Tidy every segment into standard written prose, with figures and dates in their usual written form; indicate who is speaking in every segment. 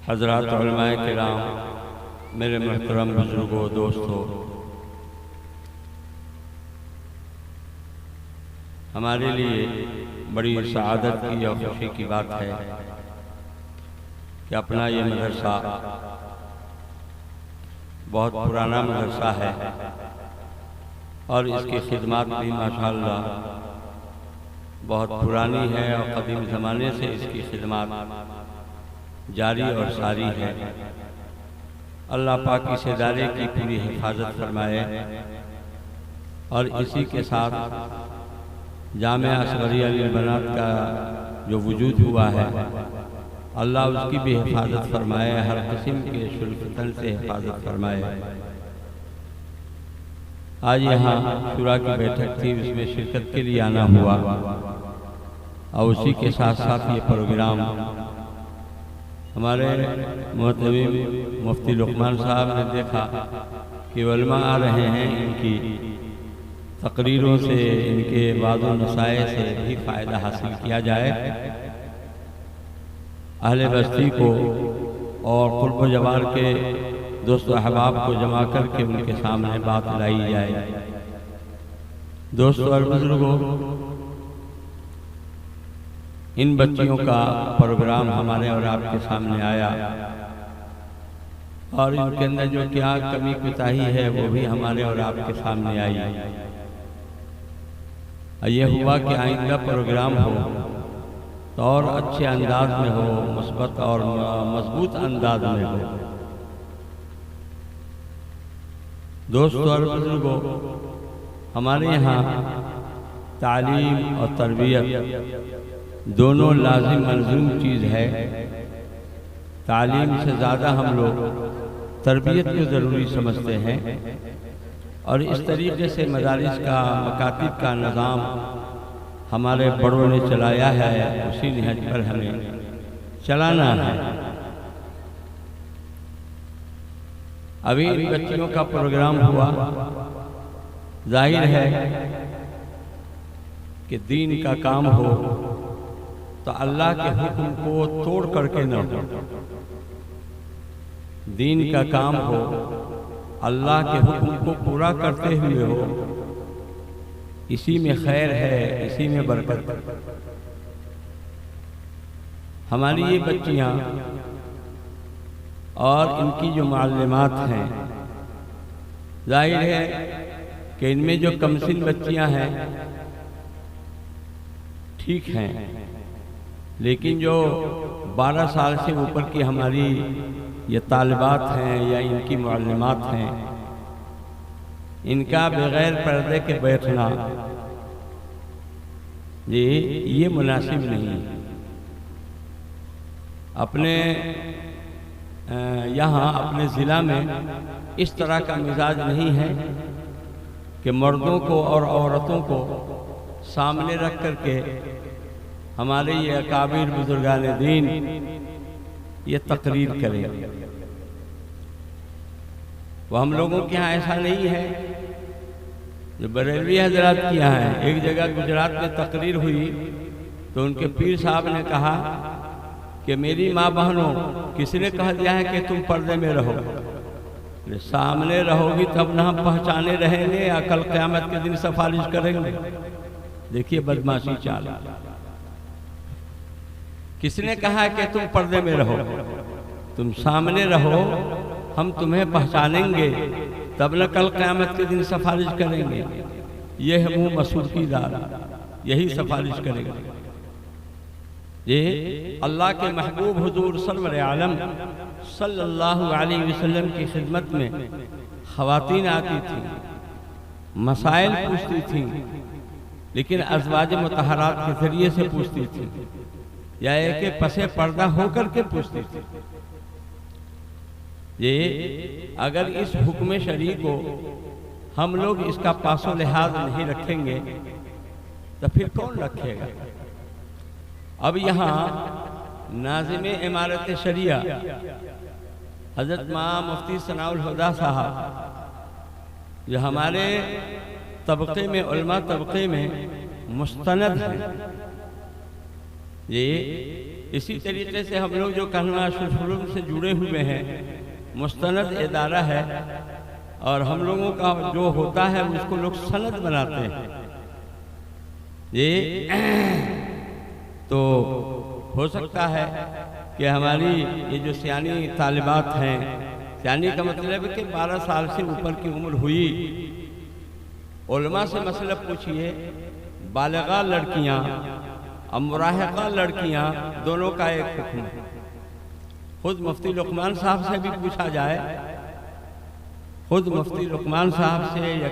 Speaker 1: حضرات علماء کرام، میرے محترم بزرگوں، دوستوں، ہمارے لیے بڑی سعادت کی اور خوشی کی بات ہے کہ اپنا یہ مدرسہ بہت پرانا مدرسہ ہے اور اس کی خدمات بھی ماشاءاللہ بہت پرانی ہے اور قدیم زمانے سے اس کی خدمات جاری اور ساری ہے۔ اللہ پاک اس ادارے کی پوری حفاظت فرمائے اور اسی کے ساتھ جامعہ اصغریہ للبنات کا جو وجود ہوا ہے، اللہ اس کی بھی حفاظت فرمائے، ہر قسم کے شر فتن سے حفاظت فرمائے۔ آج یہاں شورا کی بیٹھک تھی، اس میں شرکت کے لیے آنا ہوا اور اسی کے ساتھ ساتھ یہ پروگرام ہمارے محترم مفتی لقمان صاحب نے دیکھا کہ علماء آ رہے ہیں، ان کی تقریروں سے، ان کے وعظ و نصائح سے بھی فائدہ حاصل کیا جائے، اہل بستی کو اور قرب و جوار کے دوست و احباب کو جمع کر کے ان کے سامنے بات لائی جائے۔ دوستو اور بزرگوں، ان بچیوں کا پروگرام ہمارے اور آپ کے سامنے آیا اور ان کے اندر جو کیا کمی کوتاہی ہے وہ بھی ہمارے اور آپ کے سامنے آئی۔ یہ ہوا کہ آئندہ پروگرام ہو تو اور اچھے انداز میں ہو، مثبت اور مضبوط انداز میں ہو۔ دوستو اور بزرگوں، ہمارے یہاں تعلیم اور تربیت دونوں لازم ملزوم چیز ہے۔ تعلیم سے زیادہ ہم لوگ تربیت کو ضروری سمجھتے ہیں اور اس طریقے سے مدارس کا، مکاتب کا نظام ہمارے بڑوں نے چلایا ہے، اسی نہج پر ہمیں چلانا ہے۔ ابھی ان بچیوں کا پروگرام ہوا، ظاہر ہے کہ دین کا کام ہو تو اللہ کے حکم کو توڑ کر کے نہ ہو۔ دین کا کام ہو، اللہ کے حکم کو پورا کرتے ہوئے ہو، اسی میں خیر ہے، اسی میں برکت ہے۔ ہماری یہ بچیاں اور ان کی جو معلمات ہیں، ظاہر ہے کہ ان میں جو کمسن بچیاں ہیں ٹھیک ہیں، لیکن جو 12 سال سے اوپر کی ہماری یہ طالبات ہیں یا ان کی معلمات ہیں، ان کا بغیر پردے کے بیٹھنا یہ مناسب نہیں۔ اپنے یہاں اپنے ضلع میں اس طرح کا مزاج نہیں ہے کہ مردوں کو اور عورتوں کو سامنے رکھ کر کے ہمارے یہ اکابر بزرگان دین یہ تقریر کریں۔ وہ ہم لوگوں کے ہاں ایسا نہیں ہے۔ جو بریلوی حضرات کی یہاں ہیں، ایک جگہ گجرات میں تقریر ہوئی تو ان کے پیر صاحب نے کہا کہ میری ماں بہنوں، کسی نے کہہ دیا ہے کہ تم پردے میں رہو، سامنے رہو گی تب نہ ہم پہچانے رہیں گے یا کل قیامت کے دن سفارش کریں گے۔ دیکھیے بدماشی چال۔ کس نے کہا کہ تم پردے میں رہو، تم سامنے رہو، ہم تمہیں پہچانیں گے تب نہ کل قیامت کے دن سفارش کریں گے۔ یہ ہے منہ مسودی دار، یہی سفارش کرے گا۔ یہ اللہ کے محبوب حضور سرور عالم صلی اللہ علیہ وسلم کی خدمت میں خواتین آتی تھیں، مسائل پوچھتی تھیں، لیکن ازواج مطہرات کے ذریعے سے پوچھتی تھیں یا ایک پسے پردہ ہو کر کے پوچھتی تھی۔ یہ اگر اس حکم شرعی کو ہم لوگ اس کا پاس و لحاظ نہیں رکھیں گے تو پھر کون رکھے گا؟ اب یہاں ناظم امارت شریعہ حضرت مفتی ثناء الہدیٰ صاحب جو ہمارے طبقے میں، علماء طبقے میں مستند ہیں، یہ اسی طریقے سے ہم لوگ جو قنوہ شروع سے جڑے ہوئے ہیں، مستند ادارہ ہے، اور ہم لوگوں کا جو ہوتا ہے اس کو لوگ سند بناتے ہیں۔ یہ تو ہو سکتا ہے کہ ہماری یہ جو سیانی طالبات ہیں، سیانی کا مطلب ہے کہ 12 سال سے اوپر کی عمر ہوئی، علماء سے مسئلہ پوچھئے، بالغہ لڑکیاں اور مراہقہ لڑکیاں دونوں کا ایک حکم ہے۔ خود مفتی لقمان صاحب سے بھی پوچھا جائے، خود مفتی لقمان صاحب سے یا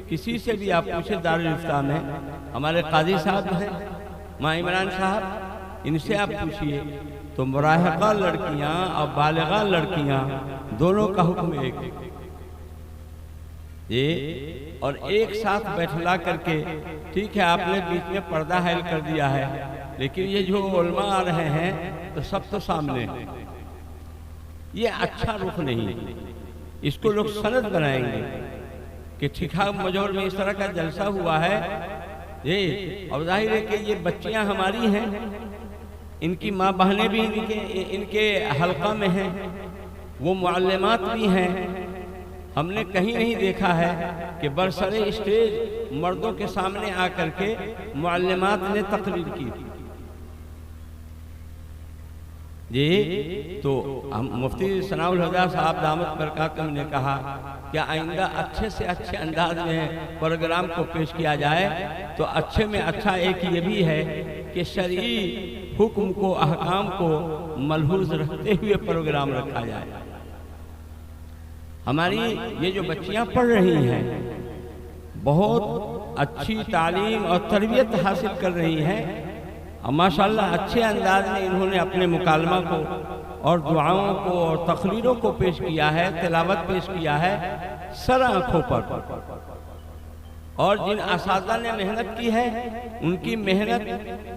Speaker 1: کسی سے بھی آپ پوچھے دارالفتاء میں، ہمارے قاضی صاحب ہیں ماں عمران صاحب، ان سے آپ پوچھئے تو مراہقہ لڑکیاں اور بالغہ لڑکیاں دونوں کا حکم ایک ہے۔ یہ اور ایک ساتھ بیٹھلا کر کے، ٹھیک ہے آپ نے بیچ میں پردہ حائل کر دیا ہے، لیکن یہ جو علماء آ رہے ہیں تو سب تو سامنے ہیں، یہ اچھا رخ نہیں۔ اس کو لوگ سند بنائیں گے کہ ٹھیکھا مجور میں اس طرح کا جلسہ ہوا ہے، یہ اور ظاہر ہے کہ یہ بچیاں ہماری ہیں، ان کی ماں بہنیں بھی ان کے حلقہ میں ہیں، وہ معلمات بھی ہیں۔ ہم نے کہیں نہیں دیکھا ہے کہ برسر اسٹیج مردوں کے سامنے آ کر کے معلمات نے تقریر کی۔ جی تو مفتی ثناء الہدیٰ صاحب دامت برکاتہم نے کہا کہ آئندہ اچھے سے اچھے انداز میں پروگرام کو پیش کیا جائے، تو اچھے میں اچھا ایک یہ بھی ہے کہ شرعی حکم کو، احکام کو ملحوظ رکھتے ہوئے پروگرام رکھا جائے۔ ہماری یہ جو بچیاں پڑھ رہی ہیں بہت اچھی تعلیم اور تربیت حاصل کر رہی ہیں، اور ماشاءاللہ اچھے انداز میں انہوں نے اپنے مکالمہ کو اور دعاؤں کو اور تقریروں کو پیش کیا ہے، تلاوت پیش کیا ہے سر آنکھوں پر۔ اور جن اساتذہ نے محنت کی ہے ان کی محنت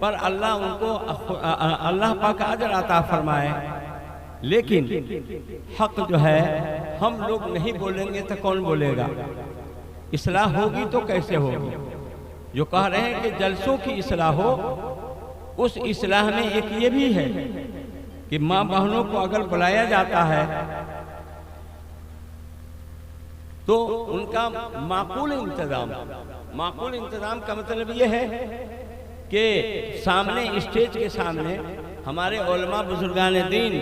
Speaker 1: پر اللہ پاک اجر عطا فرمائے۔ لیکن حق جو ہے ہم لوگ نہیں بولیں گے تو کون بولے گا؟ اصلاح ہوگی تو کیسے ہوگی؟ جو کہہ رہے ہیں کہ جلسوں کی اصلاح ہو، اس اصلاح میں ایک یہ بھی ہے کہ ماں بہنوں کو اگر بلایا جاتا ہے تو ان کا معقول انتظام کا مطلب یہ ہے کہ سامنے اسٹیج کے سامنے ہمارے علماء بزرگان دین،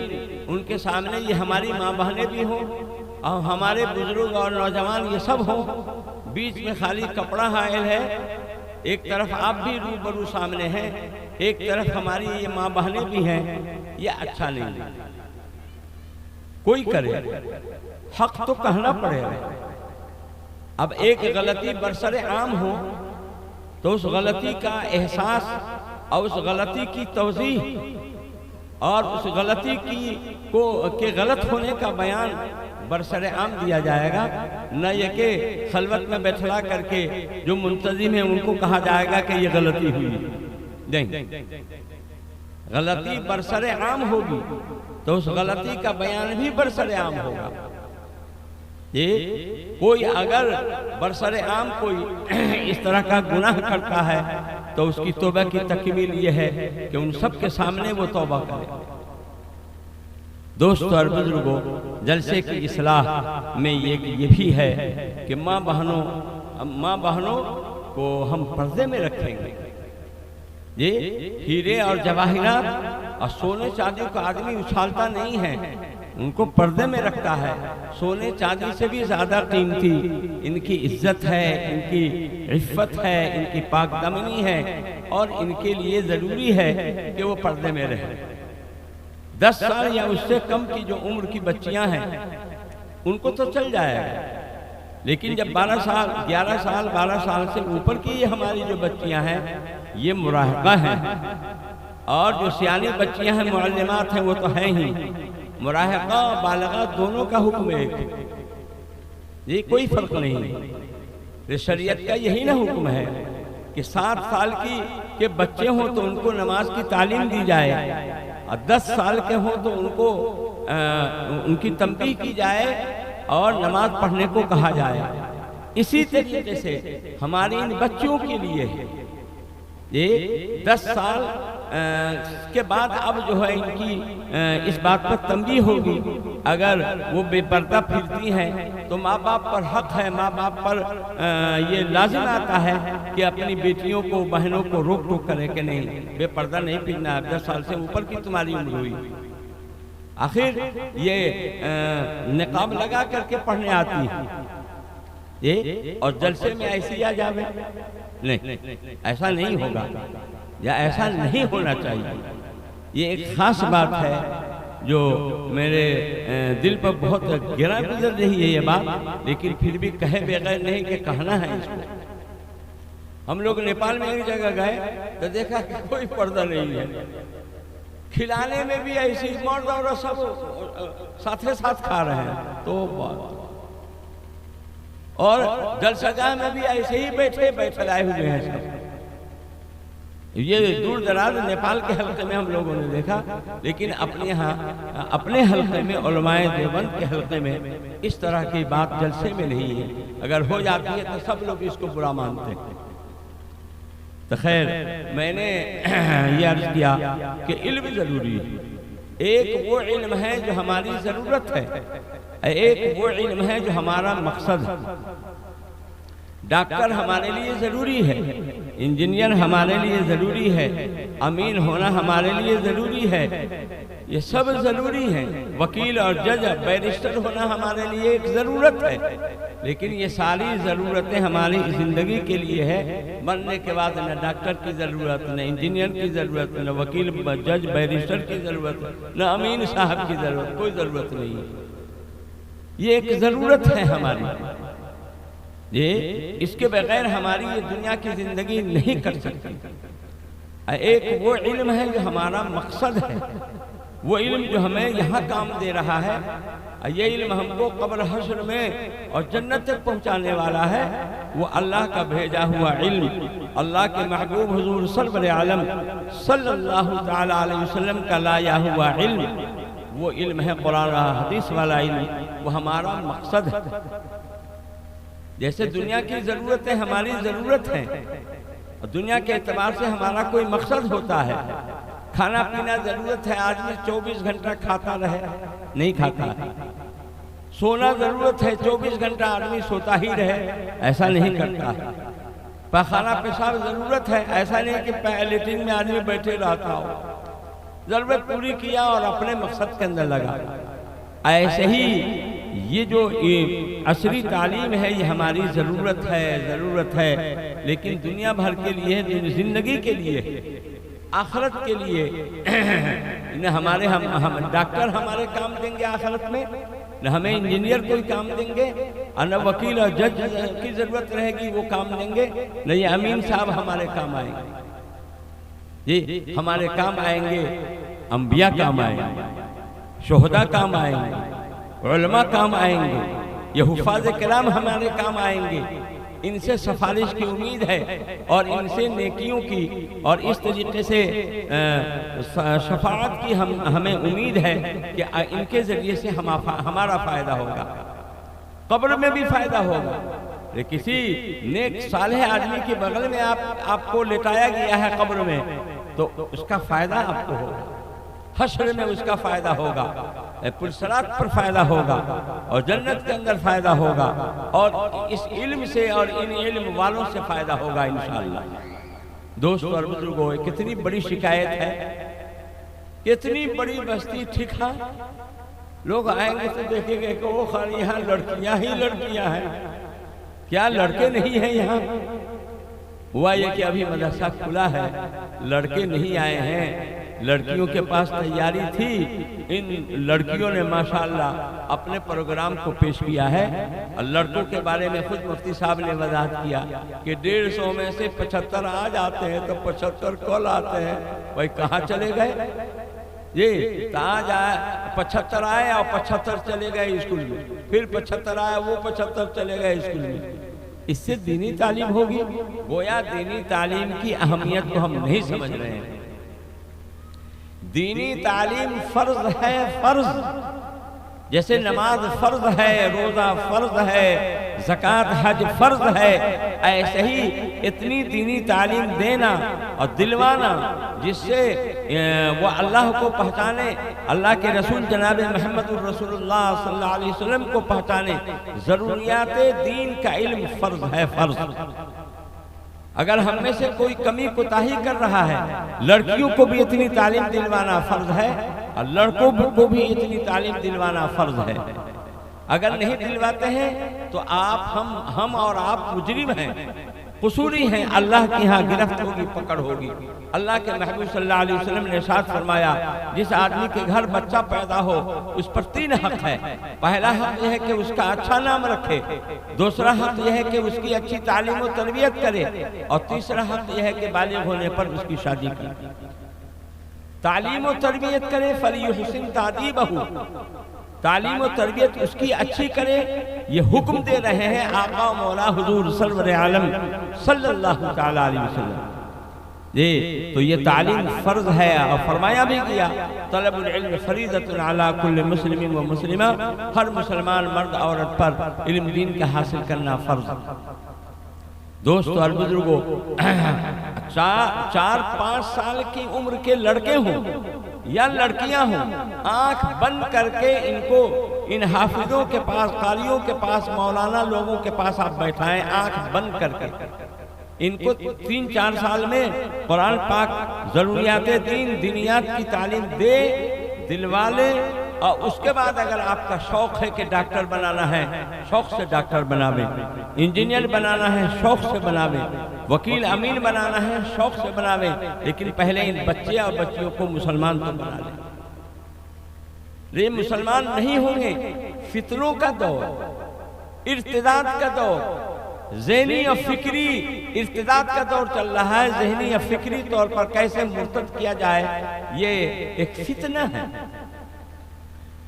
Speaker 1: ان کے سامنے یہ ہماری ماں بہنیں بھی ہوں اور ہمارے بزرگ اور نوجوان یہ سب ہوں، بیچ میں خالی کپڑا حائل ہے، ایک طرف آپ بھی روبرو سامنے ہیں، ایک طرف ہماری یہ ماں بہنیں بھی ہیں، یہ اچھا نہیں ہے۔ کوئی کرے حق تو کہنا پڑے گا۔ اب ایک غلطی برسر عام ہو تو اس غلطی کا احساس اور اس غلطی کی توضیح اور اس غلطی کے غلط ہونے کا بیان برسر عام دیا جائے گا، نہ یہ کہ خلوت میں بیٹھلا کر کے جو منتظم ہیں ان کو کہا جائے گا کہ یہ غلطی ہوئی۔ نہیں، غلطی برسر عام ہوگی تو اس غلطی کا بیان بھی برسر عام ہوگا۔ یہ کوئی اگر برسر عام کوئی اس طرح کا گناہ کرتا ہے تو اس کی توبہ کی تکمیل یہ ہے کہ ان سب کے سامنے وہ توبہ کرے۔ دوستو اور بزرگوں، جلسے کی اصلاح میں یہ بھی ہے کہ ماں بہنوں کو ہم پردے میں رکھیں گے۔ یہ ہیرے اور جواہرات اور سونے چاندی کو آدمی اچھالتا نہیں ہے، ان کو پردے میں رکھتا ہے۔ سونے چاندی سے بھی زیادہ قیمتی ان کی عزت ہے، ان کی عفت ہے، ان کی پاک دامنی ہے، اور ان کے لیے ضروری ہے کہ وہ پردے میں رہیں۔ 10 سال یا اس سے کم کی جو عمر کی بچیاں ہیں ان کو تو چل جائے گا، لیکن جب 11 سال 12 سال سے اوپر کی یہ ہماری جو بچیاں ہیں یہ مراہقہ ہیں، اور جو سیانی بچیاں ہیں معلمات ہیں وہ تو ہیں ہی، مراہقہ بالغہ دونوں کا حکم ایک ہے، یہ کوئی فرق نہیں۔ شریعت کا یہی نہ حکم ہے کہ 7 سال کے بچے ہوں تو ان کو نماز کی تعلیم دی جائے، اور 10 سال کے ہوں تو ان کو ان کی تنبیہ کی جائے اور نماز پڑھنے کو کہا جائے۔ اسی طریقے سے ہماری ان بچوں کے لیے یہ 10 سال کے بعد اب جو ہے ان کی اس بات پر تنبیہ ہوگی. اگر وہ بے پردہ پھرتی ہیں تو ماں باپ پر حق ہے، ماں باپ پر یہ لازم آتا ہے کہ اپنی بیٹیوں کو، بہنوں کو روک ٹوک کرے کہ نہیں بے پردہ نہیں پھرنا. 10 سال سے اوپر کی تمہاری عمر ہوئی، آخر یہ نقاب لگا کر کے پڑھنے آتی ہے اور جلسے میں ایسی آ جاوے. نہیں، ایسا نہیں ہوگا یا ایسا نہیں ہونا چاہیے. یہ ایک خاص بات ہے جو میرے دل پر بہت گرا گزر رہی ہے یہ بات، لیکن پھر بھی کہے بغیر نہیں کہ کہنا ہے اس کو. ہم لوگ نیپال میں ایک جگہ گئے تو دیکھا کہ کوئی پردہ نہیں ہے. کھلانے میں بھی ایسی مرد اور سب ساتھ کھا رہے ہیں تو بات، اور جلسہ گاہ میں بھی ایسے ہی بیٹھے لائے ہوئے ہیں سب. یہ دور دراز نیپال کے حلقے میں ہم لوگوں نے دیکھا، لیکن اپنے حلقے میں علماء دیوبند کے حلقے میں اس طرح کی بات جلسے میں نہیں ہے. اگر ہو جاتی ہے تو سب لوگ اس کو برا مانتے ہیں. تو خیر، میں نے یہ عرض کیا کہ علم ضروری ہے. ایک وہ علم ہے جو ہماری ضرورت ہے، ایک وہ علم ہے جو ہمارا مقصد ہے. ڈاکٹر ہمارے لیے ضروری ہے، انجینئر ہمارے لیے ضروری ہے، امین ہونا ہمارے لیے ضروری ہے، یہ سب ضروری ہیں. وکیل اور جج، بیرسٹر ہونا ہمارے لیے ایک ضرورت ہے، لیکن یہ ساری ضرورتیں ہماری زندگی کے لیے ہے. مرنے کے بعد نہ ڈاکٹر کی ضرورت، نہ انجینئر کی ضرورت، نہ وکیل جج بیرسٹر کی ضرورت، نہ امین صاحب کی ضرورت، کوئی ضرورت نہیں ہے. یہ ایک ضرورت ہے ہماری. یہ اس کے بغیر ہماری یہ دنیا کی زندگی نہیں کر سکتی. ایک وہ علم ہے جو ہمارا مقصد ہے، وہ علم جو ہمیں یہاں کام دے رہا ہے. یہ علم ہم کو قبر حشر میں اور جنت تک پہنچانے والا ہے. وہ اللہ کا بھیجا ہوا علم، اللہ کے محبوب حضور سرور عالم صلی اللہ تعالی علیہ وسلم کا لایا ہوا علم. وہ علم ہے قرآن و حدیث والا علم، وہ ہمارا مقصد ہے. جیسے دنیا کی ضرورتیں ہماری ضرورت ہیں، اور دنیا کے اعتبار سے ہمارا کوئی مقصد ہوتا ہے. کھانا پینا ضرورت ہے، آدمی 24 گھنٹہ کھاتا رہے نہیں کھاتا ہے. سونا ضرورت ہے، 24 گھنٹہ آدمی سوتا ہی رہے ایسا نہیں کرتا ہے. پخانہ پیشاب ضرورت ہے، ایسا نہیں کہ لیٹرین میں آدمی بیٹھے رہتا ہو. ضرورت پوری کیا اور اپنے مقصد کے اندر لگا. ایسے ہی یہ جو عصری تعلیم ہے یہ ہماری ضرورت ہے، لیکن دنیا بھر کے لیے، زندگی کے لیے، آخرت کے لیے. ہمارے ڈاکٹر ہمارے کام دیں گے آخرت میں، نہ ہمیں انجینئر کوئی کام دیں گے، اور نہ وکیل اور جج کی ضرورت رہے گی وہ کام دیں گے، نہ یہ امین صاحب ہمارے کام آئیں گے. یہ ہمارے کام آئیں گے انبیاء کام آئیں گے، شہداء کام آئیں گے، علماء کام آئیں گے، یہ حفاظ کرام ہمارے کام آئیں گے. ان سے سفارش کی امید ہے اور ان سے نیکیوں کی اور اس طریقے سے شفاعت کی ہمیں امید ہے کہ ان کے ذریعے سے ہمارا فائدہ ہوگا، قبر میں بھی فائدہ ہوگا. کسی نیک صالح آدمی کے بغل میں آپ کو لٹایا گیا ہے قبر میں تو اس کا فائدہ آپ کو ہوگا، حشر میں اس کا فائدہ ہوگا، پرصراط پر فائدہ ہوگا، اور جنت کے اندر فائدہ ہوگا، اور اس علم سے اور ان علم والوں سے فائدہ ہوگا انشاءاللہ. دوستو اور بزرگوں، کتنی بڑی شکایت ہے، کتنی بڑی بستی ٹھیکا. لوگ آئیں گے تو دیکھیں گے کہ وہ خالی یہاں لڑکیاں ہی لڑکیاں ہیں، کیا لڑکے نہیں ہیں یہاں؟ ہوا یہ کہ ابھی مدرسہ کھلا ہے، لڑکے نہیں آئے ہیں. لڑکیوں کے پاس تیاری تھی، ان لڑکیوں نے ماشاءاللہ اپنے پروگرام کو پیش کیا ہے. اور لڑکوں کے بارے میں خود مفتی صاحب نے وضاحت کیا کہ 150 میں سے 75 آ جاتے ہیں تو 75 کل آتے ہیں. بھائی کہاں چلے گئے؟ یہ آج 75 آئے اور 75 چلے گئے اسکول میں، پھر 75 آئے وہ 75 چلے گئے اسکول میں. اس سے دینی تعلیم ہوگی؟ گویا دینی تعلیم کی اہمیت کو ہم نہیں سمجھ رہے ہیں. دینی تعلیم فرض ہے، فرض. جیسے نماز فرض ہے، روزہ فرض ہے، زکوٰۃ حج فرض ہے، ایسے ہی اتنی دینی تعلیم دینا اور دلوانا جس سے وہ اللہ کو پہچانے، اللہ کے رسول جناب محمد الرسول اللہ صلی اللہ علیہ وسلم کو پہچانے۔ ضروریات دین کا علم فرض ہے، فرض۔ اگر ہم میں سے کوئی کمی کوتاہی کر رہا ہے، لڑکیوں کو بھی اتنی تعلیم دلوانا فرض ہے اور لڑکوں کو بھی اتنی تعلیم دلوانا فرض ہے۔ اگر نہیں دلواتے ہیں تو ہم اور آپ مجرم ہیں، قصوری ہیں، اللہ کی ہاں گرفت ہوگی، پکڑ ہوگی۔ اللہ کے محبوب صلی اللہ علیہ وسلم نے ارشاد فرمایا، جس آدمی کے گھر بچہ پیدا ہو اس پر 3 حق ہے۔ پہلا حق یہ ہے کہ اس کا اچھا نام رکھے، دوسرا حق یہ ہے کہ اس کی اچھی تعلیم و تربیت کرے، اور تیسرا حق یہ ہے کہ بالغ ہونے پر اس کی شادی کرے۔ تعلیم و تربیت کرے، فَلْيُحْسِنْ تَأْدِيبَهُ، تعلیم و تربیت اس کی اچھی کرے، یہ حکم دے رہے ہیں آقا و مولا حضور سرور عالم صلی اللہ تعالیٰ علیہ وسلم۔ تو یہ تعلیم فرض ہے، اور فرمایا بھی گیا طلب العلم فریضۃ علی کل مسلم و مسلمہ، ہر مسلمان مرد عورت پر علم دین کا حاصل کرنا فرض۔ دوستو اور بزرگوں، 4-5 سال کی عمر کے لڑکے ہوں یا لڑکیاں ہوں، آنکھ بند کر کے ان حافظوں کے پاس، قاریوں کے پاس، مولانا لوگوں کے پاس آپ بیٹھائیں، آنکھ بند کر کے ان کو 3-4 سال میں قرآن پاک، ضروریات دین، دینیات کی تعلیم دے، دلوا لے، اور اس کے بعد اگر آپ کا شوق ہے کہ ڈاکٹر بنانا ہے، شوق سے ڈاکٹر بناویں، انجینئر بنانا ہے، شوق سے بناویں، وکیل امین بنانا ہے، شوق سے بناویں، لیکن پہلے ان بچے اور بچیوں کو مسلمان تو بنا لیں۔ یہ مسلمان نہیں ہوں گے، فتنوں کا دور، ارتداد کا دور، ذہنی اور فکری ارتداد کا دور چل رہا ہے۔ ذہنی اور فکری طور پر کیسے مرتد کیا جائے، یہ ایک فتنہ ہے۔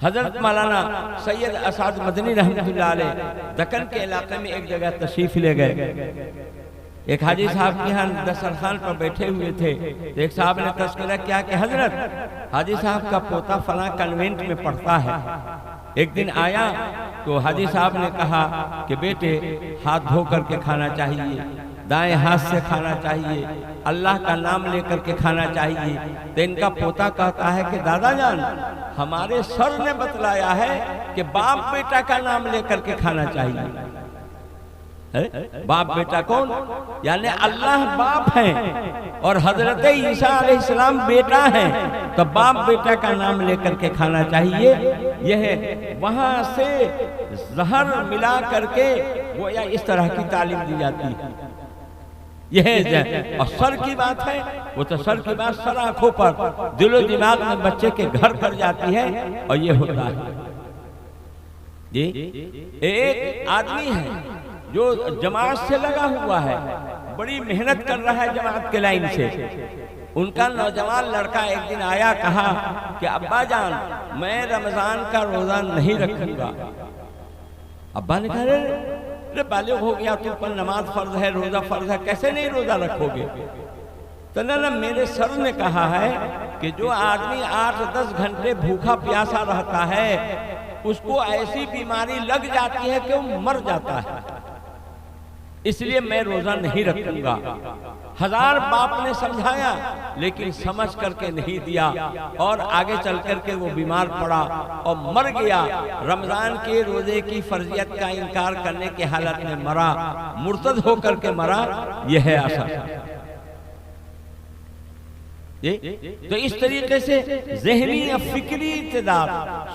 Speaker 1: حضرت مولانا سید اسعد مدنی رحمۃ اللہ علیہ دکن کے علاقے میں ایک جگہ تشریف لے گئے۔ ایک حاجی صاحب کے ہاں دسترخوان پر بیٹھے ہوئے تھے، تو ایک صاحب نے تذکرہ کیا کہ حضرت، حاجی صاحب کا پوتا فلاں کنوینٹ میں پڑھتا ہے۔ ایک دن آیا تو حاجی صاحب نے کہا کہ بیٹے، ہاتھ دھو کر کے کھانا چاہیے، دائیں ہاتھ سے کھانا چاہیے، اللہ کا نام لے کر کے کھانا چاہیے۔ تو ان کا پوتا کہتا ہے کہ دادا جان، ہمارے سر نے بتلایا ہے کہ باپ بیٹا کا نام لے کر کے کھانا چاہیے۔ باپ بیٹا کون؟ یعنی اللہ باپ ہیں اور حضرت عیسیٰ علیہ السلام بیٹا ہیں، تو باپ بیٹا کا نام لے کر کے کھانا چاہیے۔ یہ وہاں سے زہر ملا کر کے وہ یا اس طرح کی تعلیم دی جاتی ہے۔ یہ اور سر کی بات ہے، وہ تو سر کی بات سر آنکھوں پر، دل و دماغ میں بچے کے گھر کر جاتی ہے، اور یہ ہوتا ہے۔ ایک آدمی ہے جو جماعت سے لگا ہوا ہے، بڑی محنت کر رہا ہے جماعت کے لائن سے۔ ان کا نوجوان لڑکا ایک دن آیا، کہا کہ ابا جان، میں رمضان کا روزہ نہیں رکھوں گا۔ ابا نے کہا رے بالغ ہو گیا تو پر نماز فرض ہے، روزہ فرض ہے، کیسے نہیں روزہ رکھو گے؟ تو نہ میرے سر نے کہا ہے کہ جو آدمی 8-10 گھنٹے بھوکا پیاسا رہتا ہے، اس کو ایسی بیماری لگ جاتی ہے کہ وہ مر جاتا ہے، اس لیے میں روزہ نہیں رکھوں گا۔ 1000 باپ نے سمجھایا لیکن سمجھ کر کے نہیں دیا، اور آگے چل کر کے وہ بیمار پڑا اور مر گیا۔ رمضان کے روزے کی فرضیت کا انکار کرنے کی حالت میں مرا، مرتد ہو کر کے مرا۔ یہ ہے اثر۔ تو اس طریقے سے ذہنی یا فکری ارتداد،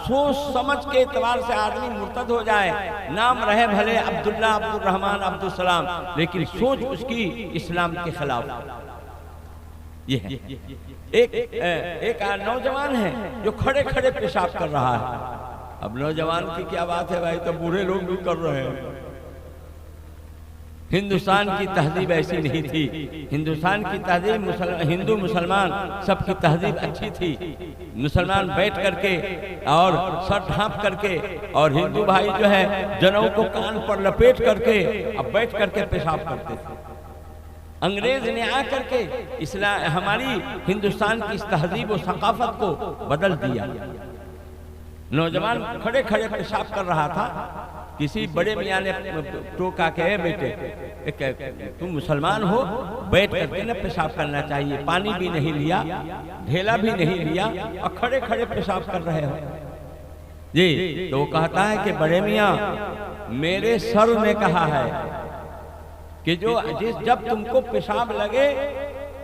Speaker 1: سوچ سمجھ کے اعتبار سے آدمی مرتد ہو جائے، نام رہے بھلے عبداللہ، عبد الرحمن، عبد السلام، لیکن سوچ اس کی اسلام کے خلاف۔ یہ ہے ایک نوجوان ہے جو کھڑے کھڑے پیشاب کر رہا ہے۔ اب نوجوان کی کیا بات ہے بھائی، تو بوڑھے لوگ بھی کر رہے ہیں۔ ہندوستان کی تہذیب ایسی نہیں تھی۔ ہندوستان کی تہذیب، ہندو مسلمان سب کی تہذیب اچھی تھی۔ مسلمان بیٹھ کر کے اور سر ڈھانپ کر کے، اور ہندو بھائی جو ہے جنوں کو کان پر لپیٹ کر کے اب بیٹھ کر کے پیشاب کرتے تھے۔ انگریز نے آ کر کے ہماری ہندوستان کی اس تہذیب و ثقافت کو بدل دیا۔ نوجوان کھڑے کھڑے پیشاب کر رہا تھا، کسی بڑے میاں نے ٹوکا کہ اے بیٹے تم مسلمان ہو، بیٹھ کر کے نہ پیشاب کرنا چاہیے، پانی بھی نہیں لیا، ڈھیلا بھی نہیں لیا اور کھڑے کھڑے پیشاب کر رہے ہو جی۔ تو وہ کہتا ہے کہ بڑے میاں میرے سر نے کہا ہے کہ جب تم کو پیشاب لگے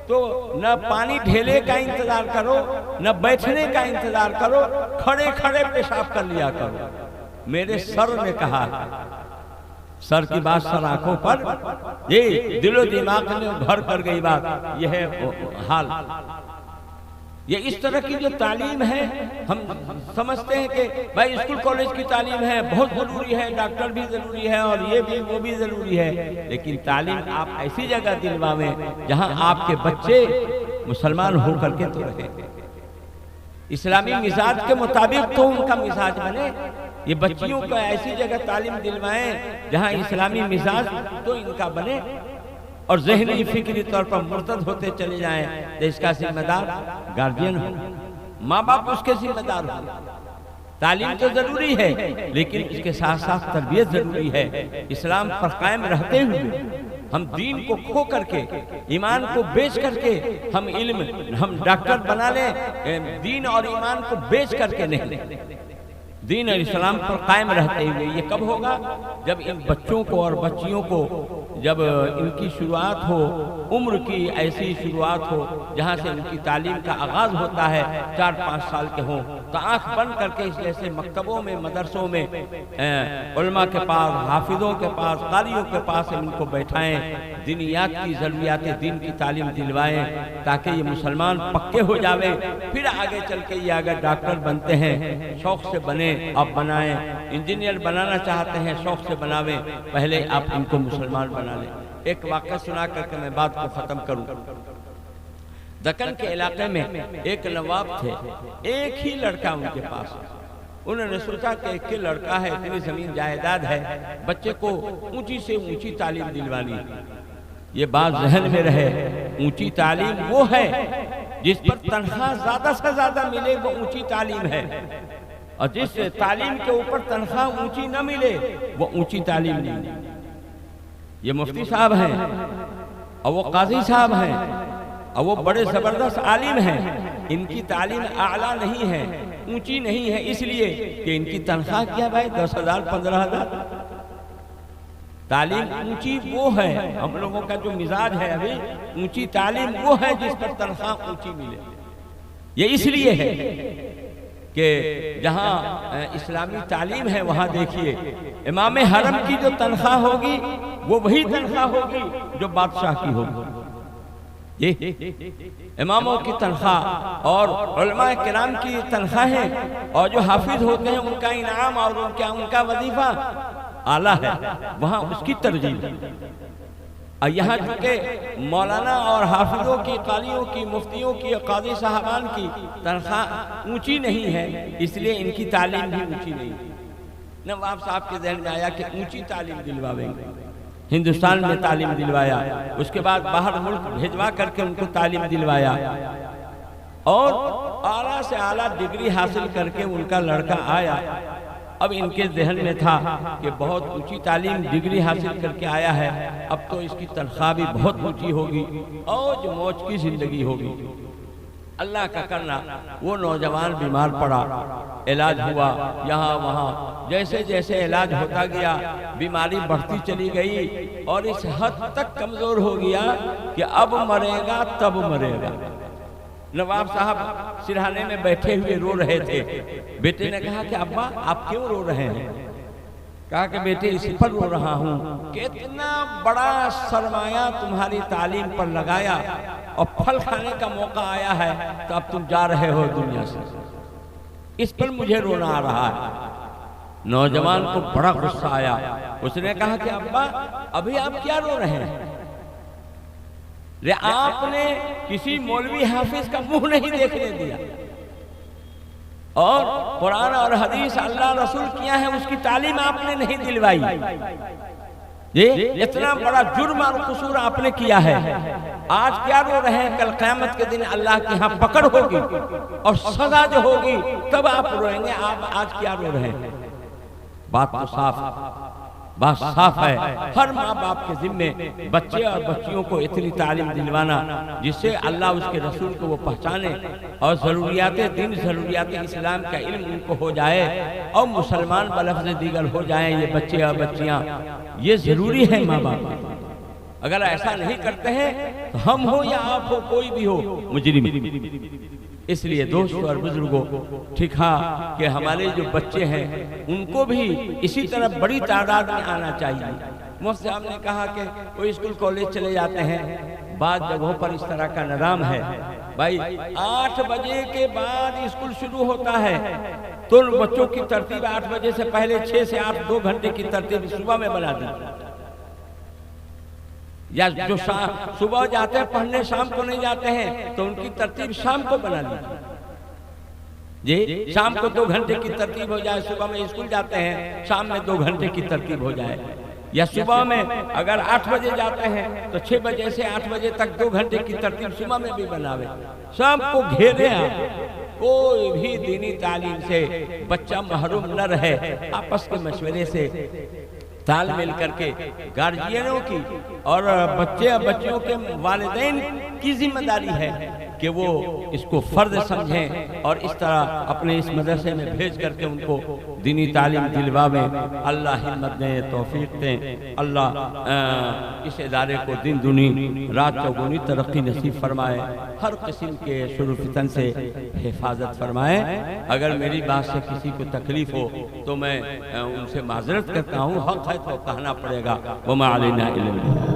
Speaker 1: تو نہ پانی ڈھیلے کا انتظار کرو، نہ بیٹھنے کا انتظار کرو، کھڑے کھڑے پیشاب کر لیا کرو، میرے سر نے کہا۔ سر کی بات سر آنکھوں پر، یہ دل و دماغ میں گھر کر گئی بات، یہ ہے حال۔ یہ اس طرح کی جو تعلیم ہے، ہم سمجھتے ہیں کہ بھائی اسکول کالج کی تعلیم ہے بہت ضروری ہے، ڈاکٹر بھی ضروری ہے اور یہ بھی وہ بھی ضروری ہے، لیکن تعلیم آپ ایسی جگہ دلواویں جہاں آپ کے بچے مسلمان ہو کر کے تو رہے، اسلامی مزاج کے مطابق تو ان کا مزاج بنے۔ یہ بچیوں کو ایسی جگہ تعلیم دلوائیں جہاں اسلامی مزاج تو ان کا بنے، اور ذہنی فکری طور پر مرتد ہوتے چلے جائیں تو اس کا ذمہ دار گارجین ہو، ماں باپ اس کے ذمہ دار ہو۔ تعلیم تو ضروری ہے لیکن اس کے ساتھ ساتھ تربیت ضروری ہے۔ اسلام پر قائم رہتے ہوئے ہم دین کو کھو کر کے، ایمان کو بیچ کر کے ہم ڈاکٹر بنا لیں، دین اور ایمان کو بیچ کر کے نہیں، دین اور اسلام پر قائم رہتے ہوئے۔ یہ کب ہوگا؟ جب ان بچوں کو اور بچیوں کو، جب ان کی شروعات ہو، عمر کی ایسی شروعات ہو جہاں سے ان کی تعلیم کا آغاز ہوتا ہے، 4-5 سال کے ہوں، تو آنکھ بند کر کے اس جیسے مکتبوں میں، مدرسوں میں علماء کے پاس، حافظوں کے پاس، قاریوں کے پاس ان کو بیٹھائیں، دینیات کی ضروریات دین کی تعلیم دلوائیں تاکہ یہ مسلمان پکے ہو جاویں۔ پھر آگے چل کے یہ اگر ڈاکٹر بنتے ہیں شوق سے بنیں، آپ بنائیں، انجینئر بنانا چاہتے ہیں شوق سے بناویں، پہلے آپ ان کو مسلمان بنا لیں۔ ایک واقعہ سنا کر کے میں بات کو ختم کروں۔ دکن کے علاقے میں ایک نواب تھے، ایک ہی لڑکا ان کے پاس، انہوں نے سوچا کہ ایک ہی لڑکا ہے، اتنی زمین جائیداد ہے، بچے کو اونچی سے اونچی تعلیم دلوانی۔ یہ بات ذہن میں رہے، اونچی تعلیم وہ ہے جس پر تنخواہ زیادہ سے زیادہ ملے، وہ اونچی تعلیم ہے، اور جس تعلیم کے اوپر تنخواہ اونچی نہ ملے وہ اونچی تعلیم نہیں۔ یہ مفتی صاحب ہیں اور وہ قاضی صاحب ہیں اور وہ بڑے زبردست عالم ہیں، ان کی تعلیم اعلیٰ نہیں ہے، اونچی نہیں ہے، اس لیے کہ ان کی تنخواہ کیا بھائی 10,000 15,000۔ تعلیم اونچی وہ ہے، ہم لوگوں کا جو مزاج ہے ابھی، اونچی تعلیم وہ ہے جس پر تنخواہ اونچی ملے۔ یہ اس لیے ہے کہ جہاں اسلامی تعلیم ہے وہاں دیکھیے امام حرم کی جو تنخواہ ہوگی وہ وہی تنخواہ ہوگی جو بادشاہ کی ہوگی۔ اماموں کی تنخواہ اور علماء کرام کی تنخواہیں اور جو حافظ ہوتے ہیں ان کا انعام اور ان کا وظیفہ اعلیٰ ہے، وہاں اس کی ترجیح ہے۔ اور یہاں چونکہ مولانا اور حافظوں کی، قاریوں کی، مفتیوں کی، قاضی صاحبان کی تنخواہ اونچی نہیں ہے، اس لیے ان کی تعلیم بھی اونچی نہیں۔ نواب صاحب کے ذہن میں آیا کہ اونچی تعلیم دلواویں گے، ہندوستان میں تعلیم دلوایا، اس کے بعد باہر ملک بھیجوا کر کے ان کو تعلیم دلوایا، اور اعلیٰ سے اعلیٰ ڈگری حاصل کر کے ان کا لڑکا آیا۔ اب ان کے ذہن میں تھا کہ بہت اونچی تعلیم ڈگری حاصل کر کے آیا ہے، اب تو اس کی تنخواہ بھی بہت اونچی ہوگی، اوج موج کی زندگی ہوگی۔ اللہ کا کرنا، وہ نوجوان بیمار پڑا، علاج ہوا یہاں وہاں، جیسے جیسے علاج ہوتا گیا بیماری بڑھتی چلی گئی اور اس حد تک کمزور ہو گیا کہ اب مرے گا تب مرے گا۔ نواب صاحب سرہانے میں بیٹھے ہوئے رو رہے تھے، بیٹے نے کہا کہ ابا آپ کیوں رو رہے ہیں؟ کہا کہ بیٹے اس پر رو رہا ہوں کہ اتنا بڑا سرمایہ تمہاری تعلیم پر لگایا اور پھل کھانے کا موقع آیا ہے تو اب تم جا رہے ہو دنیا سے، اس پر مجھے رونا آ رہا ہے۔ نوجوان کو بڑا غصہ آیا، اس نے کہا کہ ابا ابھی آپ کیا رو رہے ہیں؟ آپ نے کسی مولوی حافظ کا منہ نہیں دیکھنے دیا، اور قرآن اور حدیث اللہ رسول کیا ہے اس کی تعلیم آپ نے نہیں دلوائی، یہ اتنا بڑا جرم اور قصور آپ نے کیا ہے، آج کیا رو رہے ہیں؟ کل قیامت کے دن اللہ کے ہاں پکڑ ہوگی اور سزا جو ہوگی تب آپ روئیں گے، آپ آج کیا رو رہے ہیں؟ بات تو صاف ہے۔ ہر ماں باپ کے ذمے بچے اور بچیوں کو اتنی تعلیم دلوانا جس سے اللہ اس کے رسول کو وہ پہچانے اور ضروریات دین، ضروریات اسلام کا علم ان کو ہو جائے اور مسلمان بلفظ دیگر ہو جائیں یہ بچے اور بچیاں، یہ ضروری ہے ماں باپ۔ اگر ایسا نہیں کرتے ہیں تو ہم ہو یا آپ ہو، کوئی بھی ہو، مجرم۔ اس لیے دوستو اور بزرگوں، ٹھیک ہاں کہ ہمارے جو بچے ہیں ان کو بھی اسی طرح بڑی تعداد میں آنا چاہیے۔ مفتی صاحب نے کہا کہ وہ اسکول کالج چلے جاتے ہیں، بعض جگہوں پر اس طرح کا نظام ہے، بھائی 8 بجے کے بعد اسکول شروع ہوتا ہے تو بچوں کی ترتیب 8 بجے سے پہلے 6 سے 8 2 گھنٹے کی ترتیب صبح میں بنا دی، یا جو صبح جاتے ہیں پڑھنے شام کو نہیں جاتے ہیں تو ان کی ترتیب شام کو بنا لی جی، شام کو 2 گھنٹے کی ترتیب ہو جائے، صبح میں اسکول جاتے ہیں شام میں 2 گھنٹے کی ترتیب ہو جائے، یا صبح میں اگر 8 بجے جاتے ہیں تو 6 بجے سے 8 بجے تک 2 گھنٹے کی ترتیب صبح میں بھی بناوے، شام کو گھیرے آپ، کوئی بھی دینی تعلیم سے بچہ محروم نہ رہے، آپس کے مشورے سے تال مل کر کے گارجینوں کی اور بچے اور بچیوں کے والدین کی ذمہ داری ہے کہ وہ اس کو فرض سمجھیں اور اس طرح اپنے اس مدرسے میں بھیج کر کے ان کو دینی تعلیم دلواویں۔ اللہ ہمت دیں، توفیق دیں، اللہ اس ادارے کو دن دنی رات چوگنی ترقی نصیب فرمائے، ہر قسم کے شر و فتن سے حفاظت فرمائے۔ اگر میری بات سے کسی کو تکلیف ہو تو میں ان سے معذرت کرتا ہوں، حق ہے تو کہنا پڑے گا۔ وما علینا الا البلاغ۔